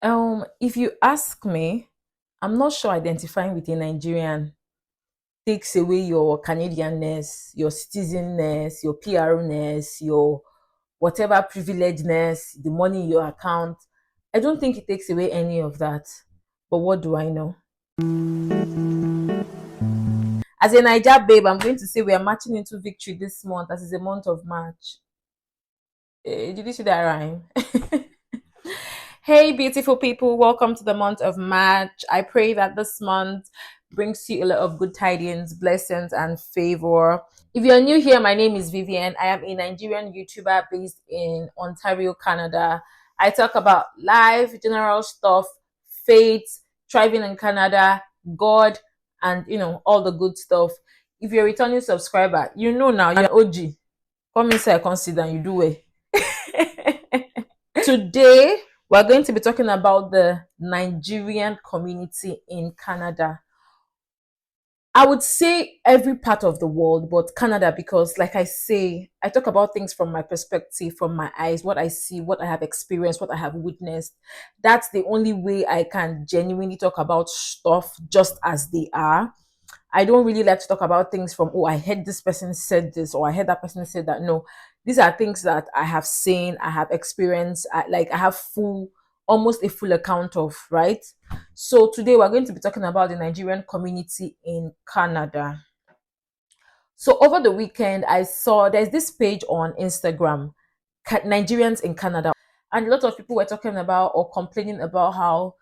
If you ask me, I'm not sure identifying with a Nigerian takes away your Canadian-ness, your citizenness, your PR-ness, your whatever privilegedness, the money in your account. I don't think it takes away any of that. But what do I know? As a Niger babe, I'm going to say we are marching into victory this month, as is a month of March. Did you see that rhyme? Hey, beautiful people, welcome to the month of March. I pray that this month brings you a lot of good tidings, blessings, and favor. If you're new here, my name is Vivian. I am a Nigerian YouTuber based in Ontario, Canada. I talk about life, general stuff, faith, thriving in Canada, God, and all the good stuff. If you're a returning subscriber, you know now you're OG. Come inside, consider you do it. Today, we're going to be talking about the Nigerian community in Canada. I would say every part of the world, but Canada, because, like I say, I talk about things from my perspective, from my eyes, what I see, what I have experienced, what I have witnessed. That's the only way I can genuinely talk about stuff just as they are. I don't really like to talk about things from, oh, I heard this person said this, or I heard that person said that. No, these are things that I have seen, I have experienced, I have almost a full account of, right? So today we're going to be talking about the Nigerian community in Canada. So over the weekend, I saw there's this page on Instagram, Nigerians in Canada, and a lot of people were talking about or complaining about how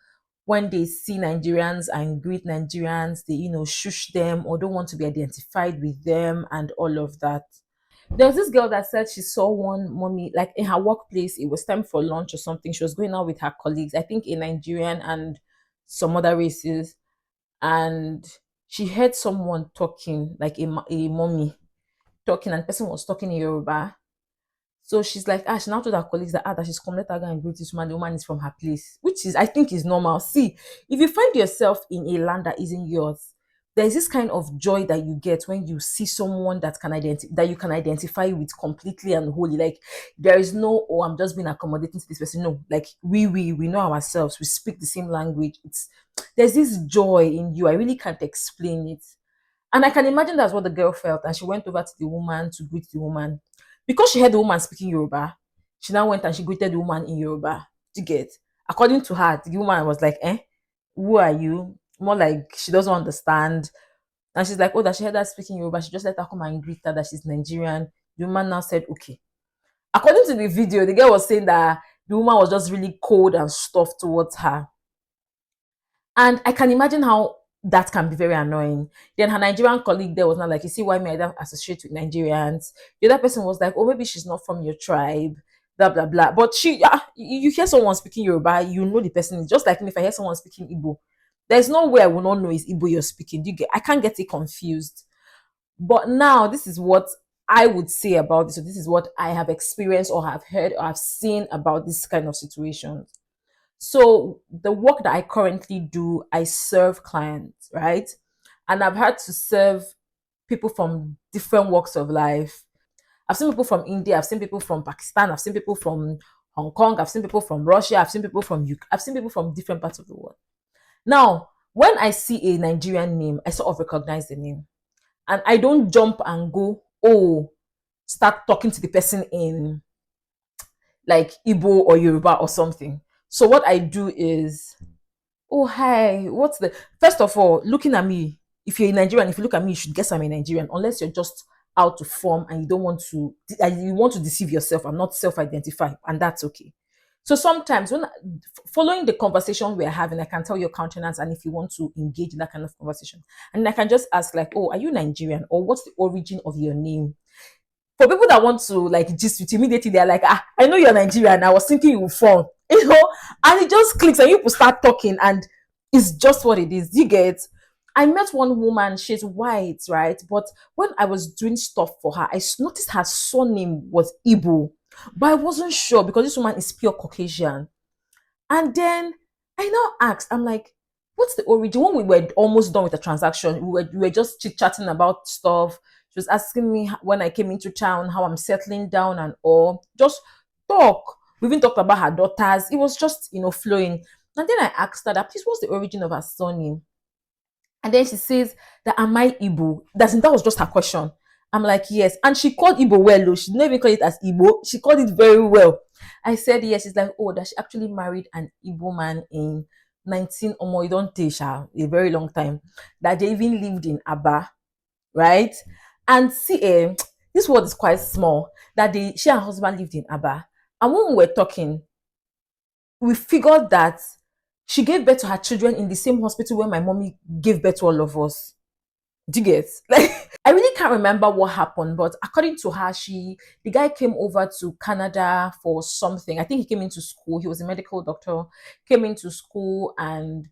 when they see Nigerians and greet Nigerians, they shush them or don't want to be identified with them and all of that. There was this girl that said she saw one mommy, like in her workplace. It was time for lunch or something. She was going out with her colleagues, I think a Nigerian and some other races, and she heard someone talking, like a mommy talking, and the person was talking in Yoruba. So she's like, she now told her colleagues that she's come, let her go and greet this woman. The woman is from her place, which is, I think, is normal. See, if you find yourself in a land that isn't yours, there's this kind of joy that you get when you see someone that you can identify with completely and wholly. Like there is no, oh, I'm just being accommodating to this person. No, like we know ourselves. We speak the same language. There's this joy in you. I really can't explain it. And I can imagine that's what the girl felt. And she went over to the woman to greet the woman. Because she heard the woman speaking Yoruba, she now went and she greeted the woman in Yoruba. Do you get? According to her, the woman was like, who are you? More like she doesn't understand. And she's like, oh, that she heard her speaking Yoruba. She just let her come and greet her that she's Nigerian. The woman now said, okay. According to the video, the girl was saying that the woman was just really cold and stuff towards her. And I can imagine how that can be very annoying. Then her Nigerian colleague there was not like, you see why me I don't associate with Nigerians. The other person was like, oh, maybe she's not from your tribe, blah blah blah. But you hear someone speaking Yoruba, you know the person. Just like me, if I hear someone speaking Igbo, there's no way I will not know it's Igbo you're speaking. I can't get it confused. But now this is what I would say about this. So this is what I have experienced or have heard or have seen about this kind of situations. So the work that I currently do, I serve clients, right? And I've had to serve people from different walks of life. I've seen people from India, I've seen people from Pakistan, I've seen people from Hong Kong, I've seen people from Russia, I've seen people from UK, I've seen people from different parts of the world. Now, when I see a Nigerian name, I sort of recognize the name. And I don't jump and go, oh, start talking to the person in like Igbo or Yoruba or something. So what I do is, oh hi, what's the first of all, looking at me, if you're a Nigerian, if you look at me, you should guess I'm a Nigerian, unless you're just out to form and you don't want to you want to deceive yourself and not self-identify, and that's okay. So sometimes following the conversation we're having, I can tell your countenance and if you want to engage in that kind of conversation. And I can just ask, like, oh, are you Nigerian? Or what's the origin of your name? For people that want to like gist with you, immediately they're like, I know you're Nigerian. I was thinking you would fall, and it just clicks and you people start talking and it's just what it is. You get? I met one woman, she's white, right? But when I was doing stuff for her, I noticed her surname was Igbo, but I wasn't sure because this woman is pure Caucasian. And then I now asked, I'm like, what's the origin? When we were almost done with the transaction, we were just chit chatting about stuff. She was asking me when I came into town, how I'm settling down and all. Just talk. We even talked about her daughters. It was just, flowing. And then I asked her that, please, what's the origin of her surname? And then she says that, am I Igbo? That was just her question. I'm like, yes. And she called Igbo well, though. She didn't even call it as Igbo. She called it very well. I said yes. She's like, oh, that she actually married an Igbo man in 19 or more, you don't take a very long time. That they even lived in Aba, right? And see, this world is quite small. That she and her husband lived in Aba. And when we were talking, we figured that she gave birth to her children in the same hospital where my mommy gave birth to all of us. Do you get? Like, I really can't remember what happened, but according to her, the guy came over to Canada for something. I think he came into school. He was a medical doctor. Came into school and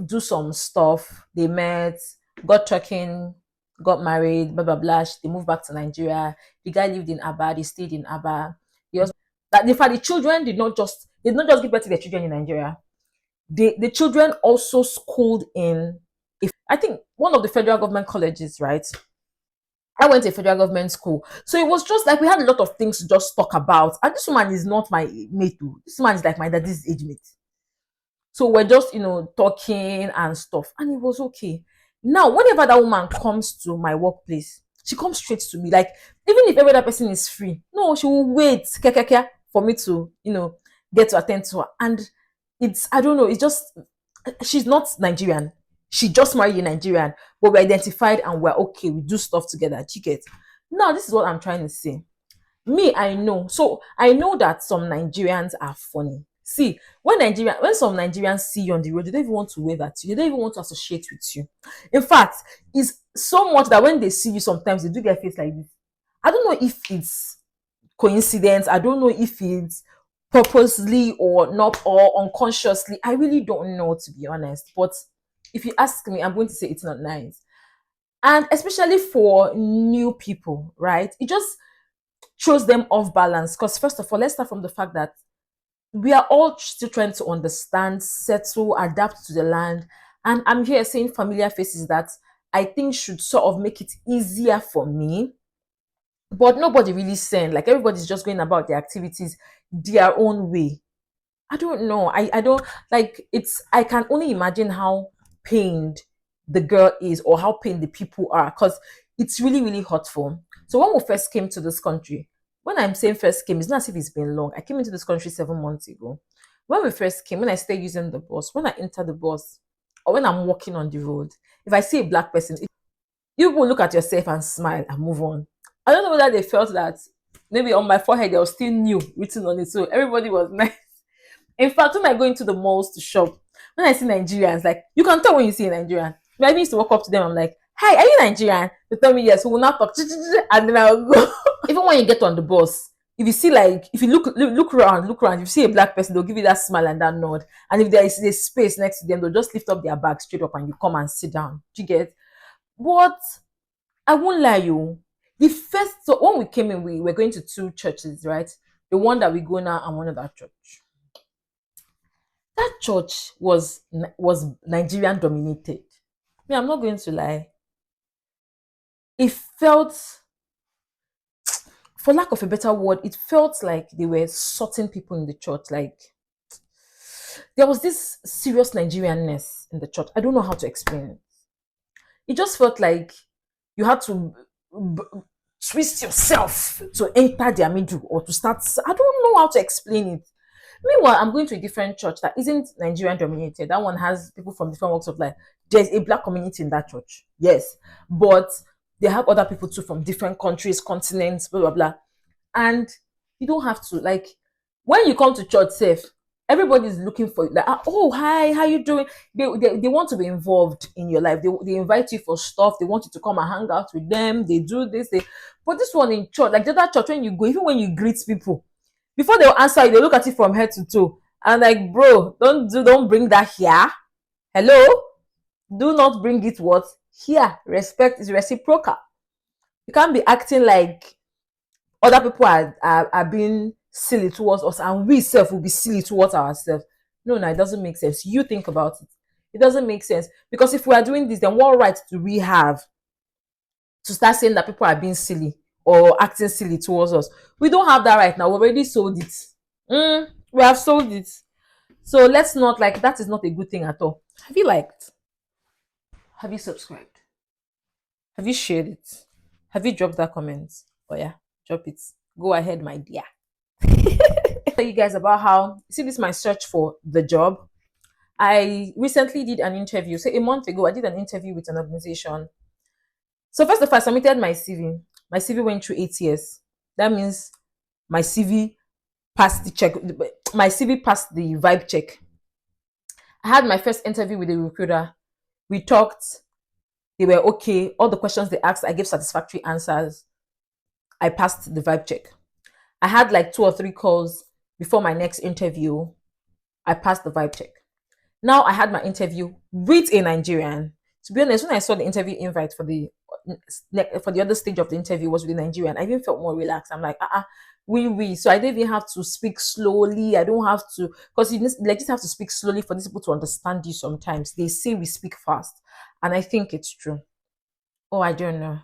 do some stuff. They met, got talking, got married, blah blah blah. They moved back to Nigeria. The guy lived in Aba. They stayed in Aba. He also, that in fact the children did not just give birth to their children in Nigeria. The children also schooled in, if I think, one of the federal government colleges, right? I went to a federal government school. So it was just like we had a lot of things to just talk about. And this woman is not my mate too. This man is like my daddy's age mate. So we're just, talking and stuff. And it was okay. Now, whenever that woman comes to my workplace, she comes straight to me. Like, even if every other person is free, no, she will wait for me to, get to attend to her. And I don't know, it's just, she's not Nigerian. She just married a Nigerian, but we're identified and we're okay. We do stuff together. You get? Now, this is what I'm trying to say. Me, I know. So I know that some Nigerians are funny. See, when some Nigerians see you on the road, they don't even want to wave at you. They don't even want to associate with you. In fact, it's so much that when they see you, sometimes they do their face like this. I don't know if it's coincidence. I don't know if it's purposely or not, or unconsciously. I really don't know, to be honest. But if you ask me, I'm going to say it's not nice. And especially for new people, right? It just throws them off balance. Because first of all, let's start from the fact that we are all still trying to understand, settle, adapt to the land. And I'm here saying familiar faces that I think should sort of make it easier for me. But nobody really saying, like, everybody's just going about their activities their own way. I don't know. I don't like it's I can only imagine how pained the girl is or how pained the people are, because it's really, really hurtful. So when we first came to this country, when I'm saying first came, it's not as if it's been long. I came into this country 7 months ago. When we first came, when I started using the bus, when I enter the bus, or when I'm walking on the road, if I see a black person, you will look at yourself and smile and move on. I don't know whether they felt that maybe on my forehead there was still new written on it. So everybody was nice. In fact, when I go into the malls to shop, when I see Nigerians, like, you can tell when you see a Nigerian. I used to walk up to them, I'm like, hi, are you Nigerian? They tell me yes, we will not talk, and then I'll go. Even when you get on the bus, if you see, like, if you look around, if you see a black person, they'll give you that smile and that nod. And if there is a space next to them, they'll just lift up their bag straight up and you come and sit down. Do you get? But I won't lie you. So when we came in, we were going to two churches, right? The one that we go now and one of that church. That church was Nigerian dominated. Me, I'm not going to lie. It felt, for lack of a better word, it felt like they were sorting people in the church. Like, there was this serious Nigerianness in the church. I don't know how to explain it. It just felt like you had to twist yourself to enter their middle or to start. I don't know how to explain it. Meanwhile, I'm going to a different church that isn't Nigerian dominated. That one has people from different walks of life. There's a black community in that church, yes, but they have other people too from different countries, continents, blah blah blah. And you don't have to, like, when you come to church, safe, everybody's looking for you. Like, oh, hi, how you doing? They want to be involved in your life. They invite you for stuff. They want you to come and hang out with them. They do this. But this one in church, like the other church, when you go, even when you greet people, before they'll answer you, they look at you from head to toe. And like, bro, don't bring that here. Hello? Do not bring it what? Here. Respect is reciprocal. You can't be acting like other people are being silly towards us and we self will be silly towards ourselves. No, it doesn't make sense. You think about it. It doesn't make sense. Because if we are doing this, then what right do we have to start saying that people are being silly or acting silly towards us? We don't have that right now. We already sold it. We have sold it. So let's not like that is not a good thing at all. Have you liked? Have you subscribed? Have you shared it? Have you dropped that comment? Oh yeah, drop it. Go ahead, my dear. Tell you guys about how see this is my search for the job. I recently did an interview. So a month ago, I did an interview with an organization. So first of all, I submitted my CV. My CV went through 8 years. That means my CV passed the check. My CV passed the vibe check. I had my first interview with a recruiter. We talked. They were okay. All the questions they asked, I gave satisfactory answers. I passed the vibe check. I had like 2 or 3 calls before my next interview. I passed the vibe check. Now I had my interview with a Nigerian. To be honest, when I saw the interview invite for the other stage of the interview was with a Nigerian, I even felt more relaxed. I'm like, we. So I don't even have to speak slowly. I don't have to because you just have to speak slowly for these people to understand you. Sometimes they say we speak fast, and I think it's true. Oh, I don't know.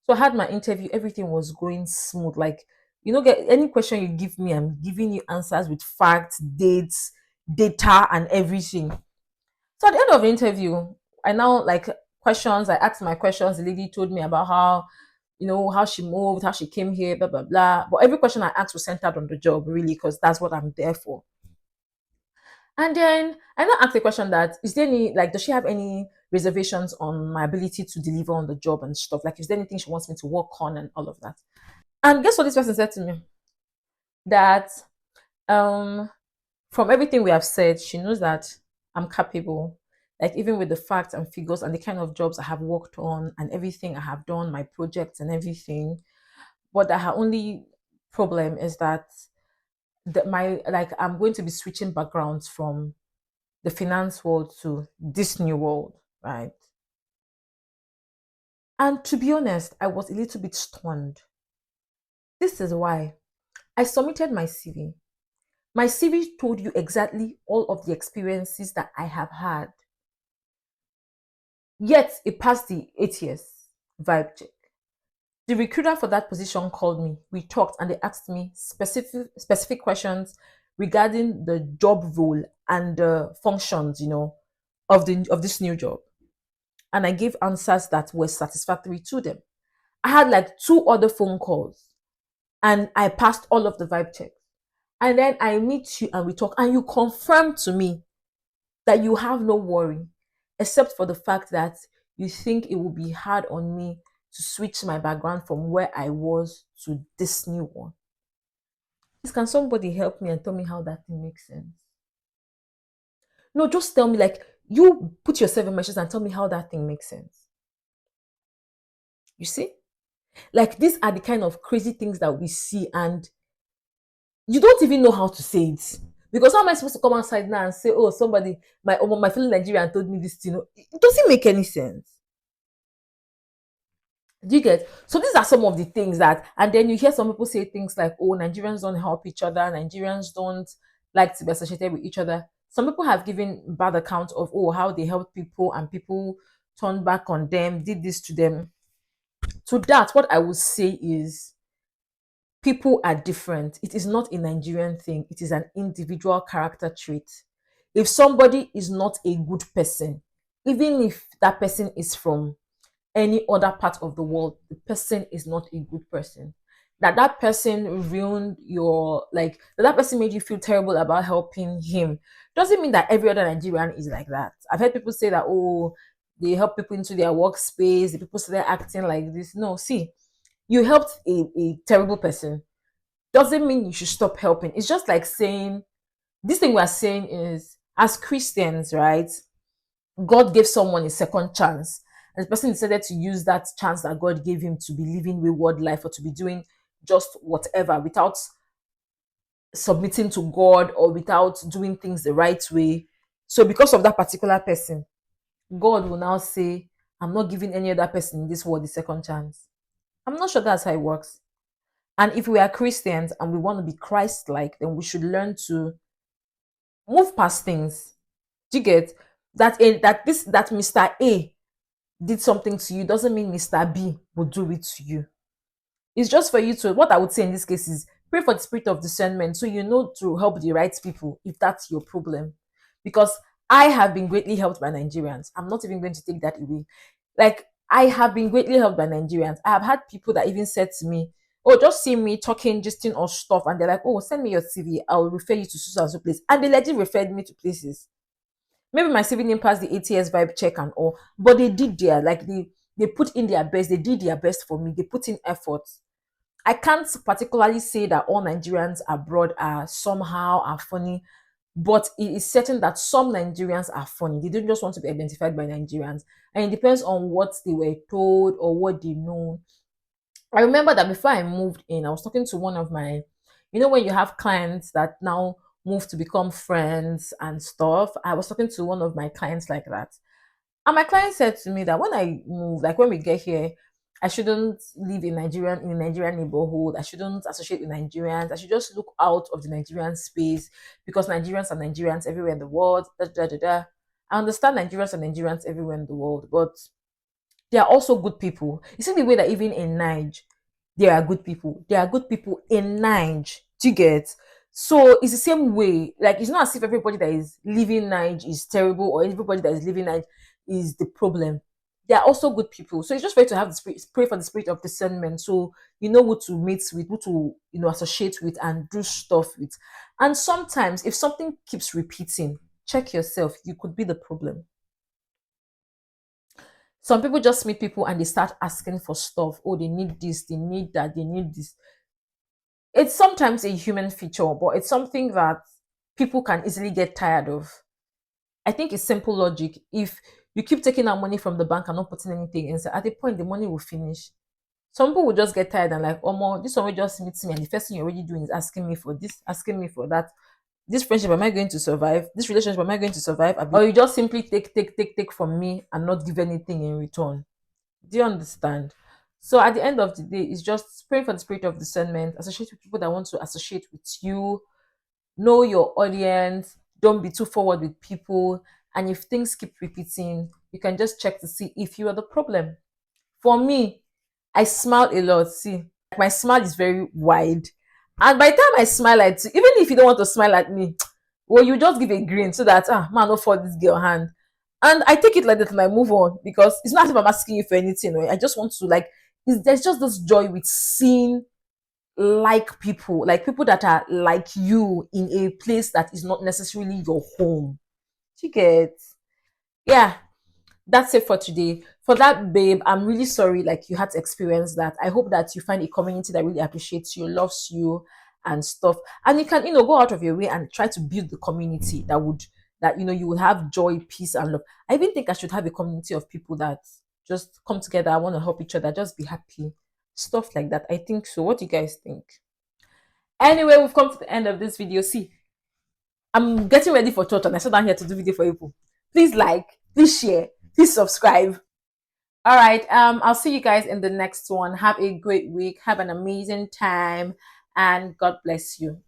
So I had my interview. Everything was going smooth. Like get any question you give me, I'm giving you answers with facts, dates, data, and everything. So at the end of the interview, I now like questions. I asked my questions. The lady told me about how she moved, how she came here, blah blah blah. But every question I asked was centered on the job, really, because that's what I'm there for. And then I now asked the question that is there any does she have any reservations on my ability to deliver on the job and stuff? Like, is there anything she wants me to work on and all of that? And guess what this person said to me? That um from everything we have said, she knows that I'm capable. Like even with the facts and figures and the kind of jobs I have worked on and everything I have done, my projects and everything. But that her only problem is that my like I'm going to be switching backgrounds from the finance world to this new world, right? And to be honest, I was a little bit stunned. This is why I submitted my CV. My CV told you exactly all of the experiences that I have had. Yet it passed the 8 years vibe check. The recruiter for that position called me. We talked and they asked me specific questions regarding the job role and the functions, of this new job. And I gave answers that were satisfactory to them. I had like 2 other phone calls and I passed all of the vibe checks. And then I meet you and we talk and you confirm to me that you have no worry, except for the fact that you think it will be hard on me to switch my background from where I was to this new one. Please, can somebody help me and tell me how that thing makes sense? No, just tell me, like, you put yourself in my shoes and tell me how that thing makes sense. You see? Like, these are the kind of crazy things that we see, and you don't even know how to say it. Because how am I supposed to come outside now and say, oh, somebody, my fellow Nigerian told me this, it doesn't make any sense. Do you get? So these are some of the things and then you hear some people say things like, oh, Nigerians don't help each other, Nigerians don't like to be associated with each other. Some people have given bad account of, oh, how they helped people and people turned back on them, did this to them. To that, what I would say is people are different. It is not a Nigerian thing, it is an individual character trait. If somebody is not a good person, even if that person is from any other part of the world, the person is not a good person. That person ruined that person made you feel terrible about helping him doesn't mean that every other Nigerian is like that. I've heard people say that, oh, they help people into their workspace, the people started acting like this. No, see, you helped a terrible person. Doesn't mean you should stop helping. It's just like saying, this thing we're saying is, as Christians, right? God gave someone a second chance. And the person decided to use that chance that God gave him to be living wayward life or to be doing just whatever without submitting to God or without doing things the right way. So because of that particular person, God will now say, I'm not giving any other person in this world a second chance. I'm not sure that's how it works. And if we are Christians and we want to be Christ-like, then we should learn to move past things. Do you get that Mr. A did something to you doesn't mean Mr. B will do it to you. It's just for you to, what I would say in this case is pray for the spirit of discernment so you know to help the right people if that's your problem. Because I have been greatly helped by Nigerians. I'm not even going to take that away. Like, I have been greatly helped by Nigerians. I have had people that even said to me, oh, just see me talking, gisting or stuff, and they're like, oh, send me your CV. I'll refer you to so and so place. And they legit referred me to places. Maybe my CV didn't pass the ATS vibe check and all, but they did their, like, they put in their best. They did their best for me. They put in effort. I can't particularly say that all Nigerians abroad are somehow are funny, but it is certain that some Nigerians are funny. They don't just want to be identified by Nigerians. And it depends on what they were told or what they know. I remember that before I moved in, I was talking to one of my, when you have clients that now move to become friends and stuff, I was talking to one of my clients like that. And my client said to me that when I move, like when we get here, I shouldn't live in a Nigerian neighborhood. I shouldn't associate with Nigerians. I should just look out of the Nigerian space because Nigerians are Nigerians everywhere in the world. Da, da, da, da. I understand Nigerians are Nigerians everywhere in the world, but they are also good people. You see the way that even in Niger, there are good people. There are good people in Niger. Do you get? So it's the same way. Like, it's not as if everybody that is living Niger is terrible or everybody that is living Niger is the problem. They are also good people. So it's just fair to have the spirit, pray for the spirit of discernment. So you know who to mate with, who to associate with, and do stuff with. And sometimes, if something keeps repeating, check yourself. You could be the problem. Some people just meet people and they start asking for stuff. Oh, they need this, they need that, they need this. It's sometimes a human feature, but it's something that people can easily get tired of. I think it's simple logic. If you keep taking out money from the bank and not putting anything inside, at a point the money will finish. Some people will just get tired and like, oh, more this one will just meet me, and the first thing you're already doing is asking me for this, asking me for that. This friendship, am I going to survive? This relationship, am I going to survive? Or you just simply take from me and not give anything in return. Do you understand? So at the end of the day, it's just praying for the spirit of discernment, associate with people that want to associate with you, know your audience, don't be too forward with people. And if things keep repeating, you can just check to see if you are the problem. For me, I smile a lot. See, my smile is very wide. And by the time I smile at you, even if you don't want to smile at me, well, you just give a grin so that, man, not for this girl hand. And I take it like that and I move on because it's not as if I'm asking you for anything. Right? I just want to, like, there's just this joy with seeing like people that are like you in a place that is not necessarily your home. You get? Yeah, that's it for today. For that, babe, I'm really sorry like you had to experience that. I hope that you find a community that really appreciates you, loves you, and stuff. And you can, go out of your way and try to build the community that you will have joy, peace, and love. I even think I should have a community of people that just come together, I want to help each other, just be happy. Stuff like that. I think so. What do you guys think? Anyway, we've come to the end of this video. See, I'm getting ready for church and I sat down here to do video for you. Please like, please share, please subscribe. All right. I'll see you guys in the next one. Have a great week. Have an amazing time, and God bless you.